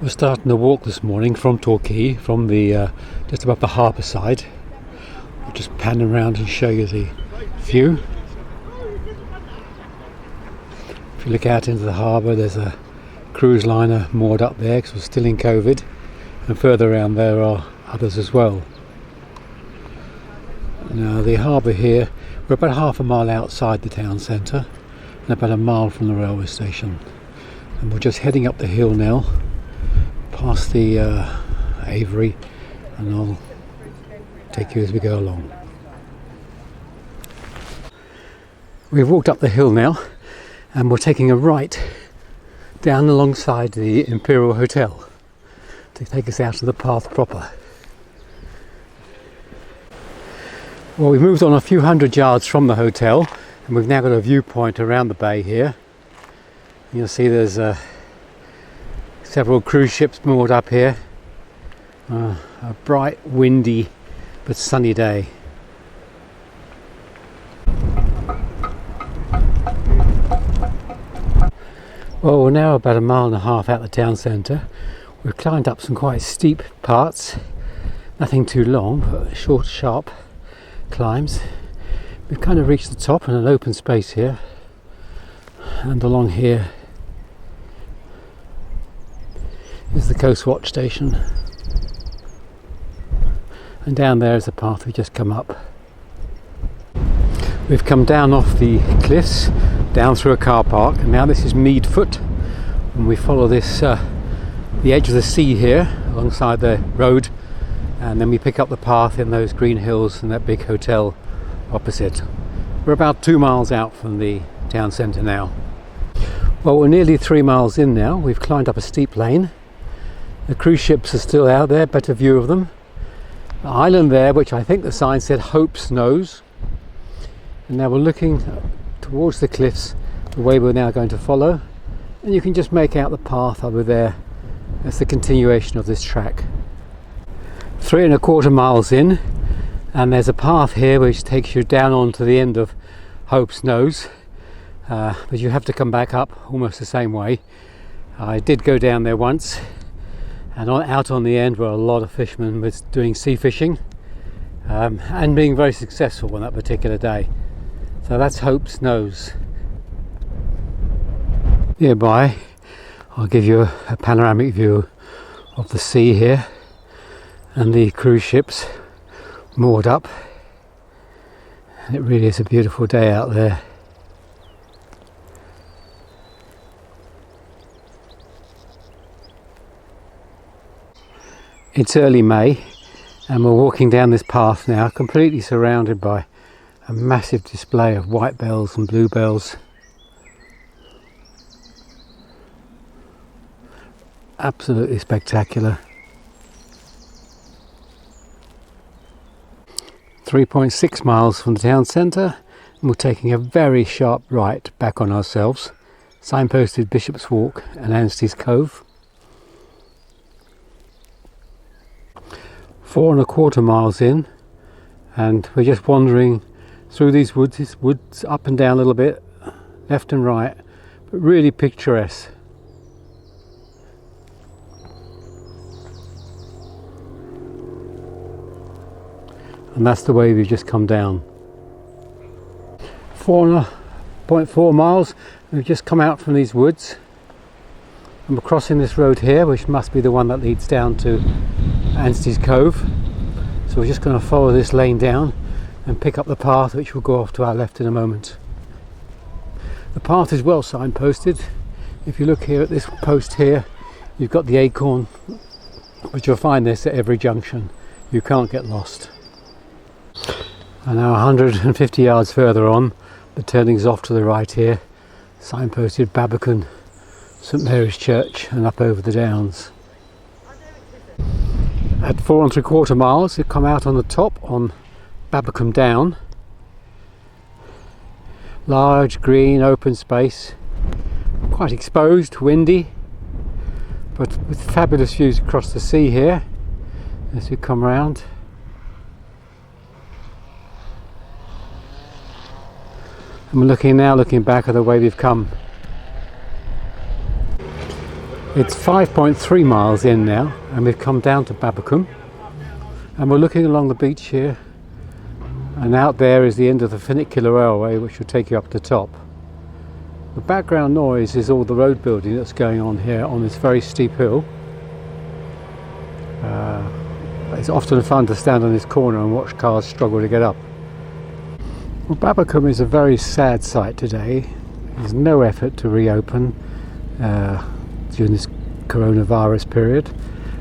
We're starting to walk this morning from Torquay, from the just above the harbour side. I'll just pan around and show you the view. If you look out into the harbour, there's a cruise liner moored up there because we're still in COVID, and further around there are others as well. Now the harbour here, we're about half a mile outside the town centre and about a mile from the railway station, and we're just heading up the hill now past the Avery, and I'll take you as we go along. We've walked up the hill now and we're taking a right down alongside the Imperial Hotel to take us out of the path proper. Well, we've moved on a few hundred yards from the hotel and we've now got a viewpoint around the bay here. You'll see there's several cruise ships moored up here. A bright, windy but sunny day. Well, we're now about a mile and a half out the town centre. We've climbed up some quite steep parts, nothing too long, but short, sharp climbs. We've kind of reached the top and an open space here, and along here is the Coast Watch station, and down there is the path we've just come up. We've come down off the cliffs, down through a car park, and now this is Mead Foot, and we follow this the edge of the sea here alongside the road, and then we pick up the path in those green hills and that big hotel opposite. We're about 2 miles out from the town centre now. Well, we're nearly 3 miles in now. We've climbed up a steep lane. The cruise ships are still out there, better view of them. The island there, which I think the sign said Hope's Nose. And now we're looking towards the cliffs, the way we're now going to follow. And you can just make out the path over there. That's the continuation of this track. 3¼ miles in, and there's a path here which takes you down onto the end of Hope's Nose. But you have to come back up almost the same way. I did go down there once. And out on the end were a lot of fishermen with doing sea fishing and being very successful on that particular day. So that's Hope's Nose. Nearby, I'll give you a panoramic view of the sea here and the cruise ships moored up. It really is a beautiful day out there. It's early May and we're walking down this path now, completely surrounded by a massive display of white bells and bluebells. Absolutely spectacular. 3.6 miles from the town centre, and we're taking a very sharp right back on ourselves, signposted Bishop's Walk and Anstey's Cove. 4¼ miles in, and we're just wandering through these woods. It's woods up and down a little bit, left and right, but really picturesque. And that's the way we've just come down. 4.4 miles. We've just come out from these woods, and we're crossing this road here, which must be the one that leads down to Anstey's Cove. So we're just going to follow this lane down and pick up the path, which will go off to our left in a moment. The path is well signposted. If you look here at this post here, you've got the acorn, but you'll find this at every junction. You can't get lost. And now 150 yards further on, the turning's off to the right here, signposted Babbacombe, St Mary's Church, and up over the downs. At 4¾ miles, we've come out on the top on Babbacombe Down. Large, green, open space, quite exposed, windy, but with fabulous views across the sea here as we come round. And we're looking back at the way we've come. It's 5.3 miles in now, and we've come down to Babbacombe, and we're looking along the beach here, and out there is the end of the funicular railway, which will take you up to the top. The background noise is all the road building that's going on here on this very steep hill. It's often fun to stand on this corner and watch cars struggle to get up. Well, Babbacombe is a very sad sight today. There's no effort to reopen during this coronavirus period.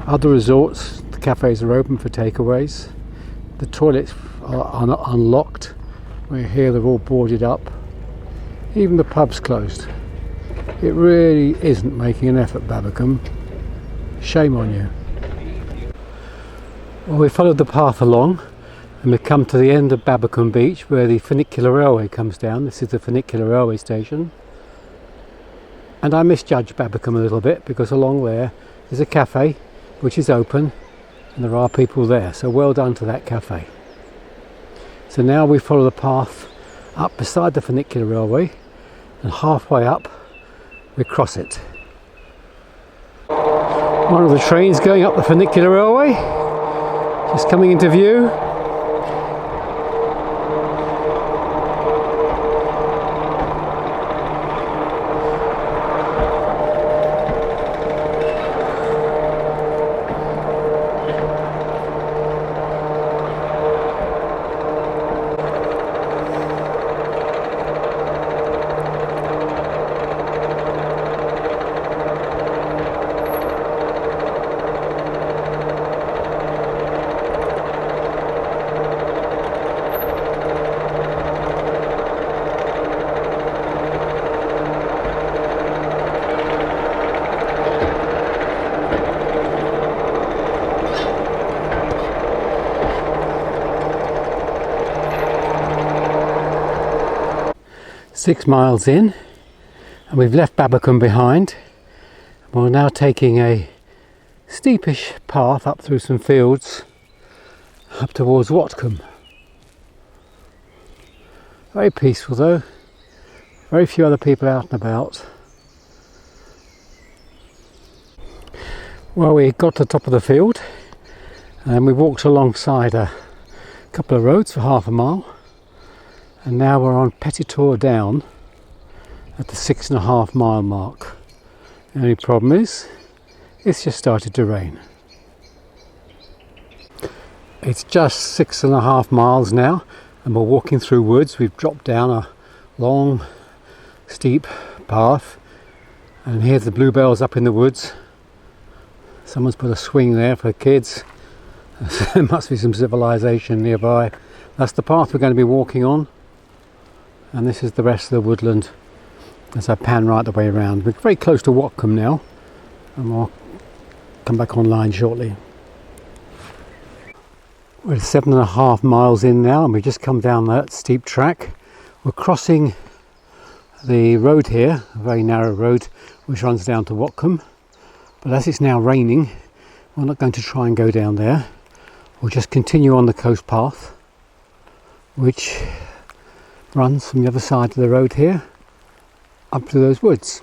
Other resorts, the cafes are open for takeaways. The toilets are unlocked. We're here, they're all boarded up. Even the pub's closed. It really isn't making an effort, Babbacombe. Shame on you. Well, we followed the path along and we've come to the end of Babbacombe Beach where the funicular railway comes down. This is the funicular railway station. And I misjudged Babbacombe a little bit because along there is a cafe which is open and there are people there. So well done to that cafe. So now we follow the path up beside the funicular railway, and halfway up we cross it. One of the trains going up the funicular railway, just coming into view. Six miles in, and we've left Babbacombe behind. We're now taking a steepish path up through some fields up towards Watcombe. Very peaceful though, very few other people out and about. Well, we got to the top of the field and we walked alongside a couple of roads for half a mile. And now we're on Pettitor Down at the 6.5 mile mark. The only problem is, it's just started to rain. It's just 6.5 miles now, and we're walking through woods. We've dropped down a long, steep path, and here's the bluebells up in the woods. Someone's put a swing there for kids. There must be some civilization nearby. That's the path we're going to be walking on. And this is the rest of the woodland as I pan right the way around. We're very close to Watcombe now, and we'll come back online shortly. We're 7.5 miles in now, and we've just come down that steep track. We're crossing the road here, a very narrow road which runs down to Watcombe. But as it's now raining, we're not going to try and go down there. We'll just continue on the coast path, which runs from the other side of the road here up to those woods.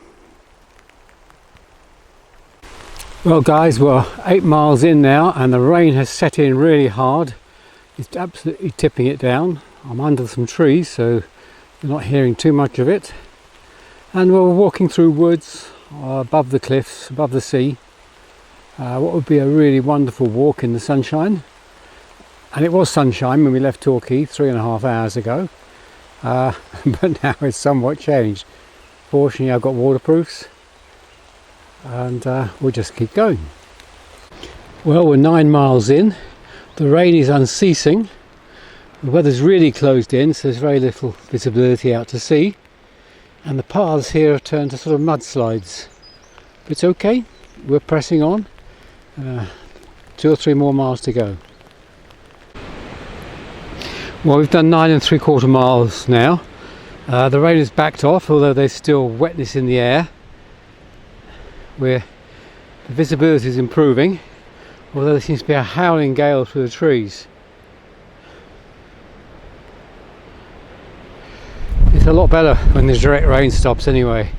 Well guys, we're 8 miles in now and the rain has set in really hard. It's absolutely tipping it down. I'm under some trees so you're not hearing too much of it, and we're walking through woods above the cliffs, above the sea. What would be a really wonderful walk in the sunshine, and it was sunshine when we left Torquay 3.5 hours ago. But now it's somewhat changed. Fortunately I've got waterproofs, and we'll just keep going. Well, we're 9 miles in. The rain is unceasing. The weather's really closed in, so there's very little visibility out to sea, and the paths here have turned to sort of mudslides. But it's okay, we're pressing on. 2 or 3 more miles to go. Well, we've done 9.75 miles now. The rain has backed off, although there's still wetness in the air. The visibility is improving, although there seems to be a howling gale through the trees. It's a lot better when the direct rain stops anyway,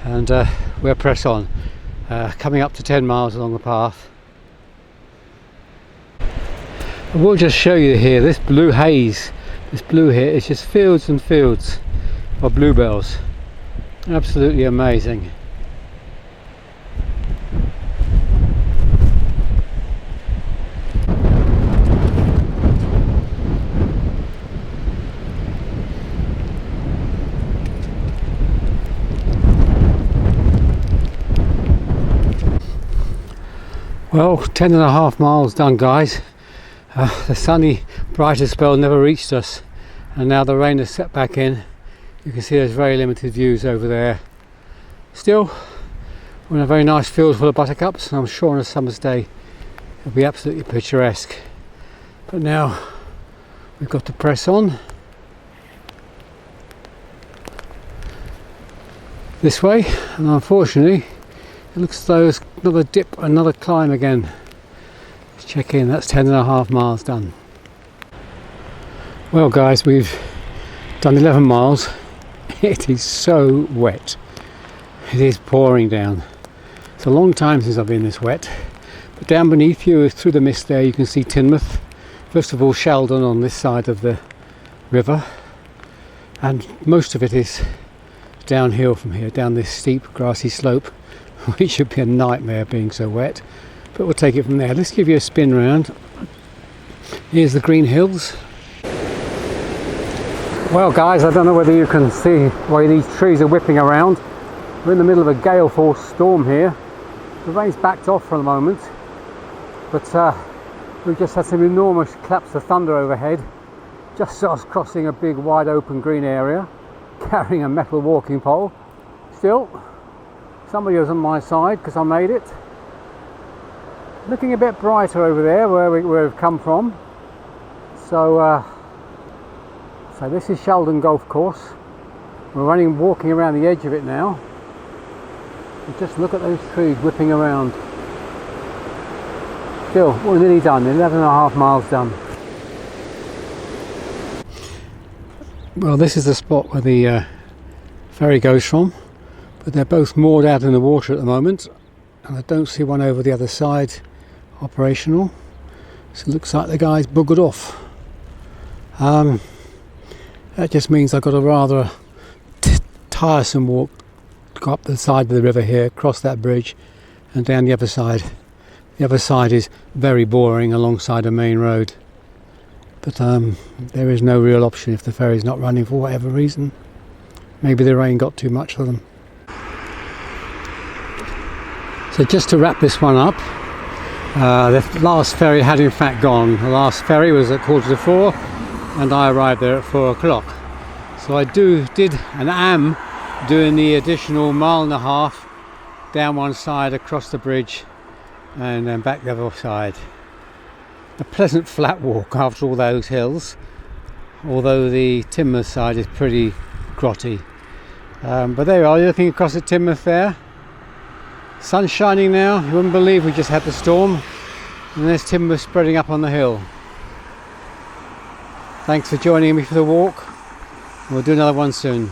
and we'll press on. coming up to 10 miles along the path. I will just show you here, this blue haze, this blue here is just fields and fields of bluebells. Absolutely amazing. Well, 10.5 miles done, guys. The sunny, brighter spell never reached us, and now the rain has set back in. You can see there's very limited views over there. Still, we're in a very nice field full of buttercups, and I'm sure on a summer's day it'll be absolutely picturesque. But now we've got to press on this way, and unfortunately it looks as though there's another dip, another climb again. Let's check in, that's 10.5 miles done. Well guys, we've done 11 miles. It is so wet. It is pouring down. It's a long time since I've been this wet. But down beneath you, through the mist there, you can see Teignmouth. First of all, Shaldon on this side of the river. And most of it is downhill from here, down this steep grassy slope, which should be a nightmare being so wet. But we'll take it from there. Let's give you a spin round. Here's the green hills. Well guys, I don't know whether you can see why these trees are whipping around. We're in the middle of a gale force storm here. The rain's backed off for the moment, but we've just had some enormous claps of thunder overhead. Just saw us crossing a big wide open green area, carrying a metal walking pole. Still, somebody was on my side because I made it. Looking a bit brighter over there where we've come from. So this is Shaldon Golf Course. We're walking around the edge of it now. And just look at those trees whipping around. Still, we're nearly done, 11.5 miles done. Well, this is the spot where the ferry goes from, but they're both moored out in the water at the moment, and I don't see one over the other side operational. So it looks like the guy's buggered off. That just means I've got a rather tiresome walk to go up the side of the river here, across that bridge and down the other side. The other side is very boring alongside a main road, but there is no real option if the ferry's not running for whatever reason. Maybe the rain got too much for them. So just to wrap this one up, the last ferry had in fact gone. The last ferry was at 4:45 and I arrived there at 4 o'clock. So I did and am doing the additional 1.5 miles down one side, across the bridge and then back the other side. A pleasant flat walk after all those hills, although the Teignmouth side is pretty grotty. But there you are, you're looking across at Teignmouth there. Sun's shining now, you wouldn't believe we just had the storm, and there's Teignmouth spreading up on the hill. Thanks for joining me for the walk. We'll do another one soon.